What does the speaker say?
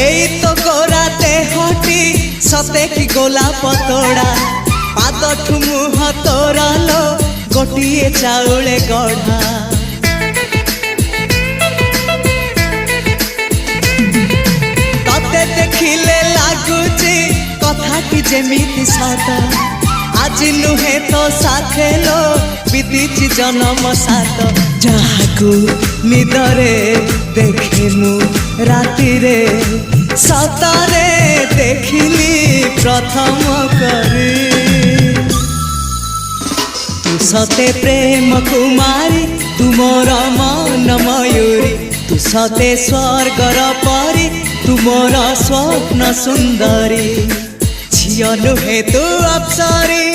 এই তো গোরাতে হটি সতে কি গোলাপ তোড়া পাদঠু মুহ তোরালো গোটিয়ে চাউলে গড়া ততে দেখিলে লাগুছি কথাটি যেমিতি সত আজি নুহে তো সাথে লো বিতিছি জনম সাত যাহাকু নিদরে দেখে মু রাতিরে সতরে দেখিলি প্রথম করে তু সতে প্রেম কুমারী তুমর মন ময়ূরী তু সতে স্বর্গর পরি তুমর স্বপ্ন সুন্দরী ঝিও নুহে তু অপ্সরী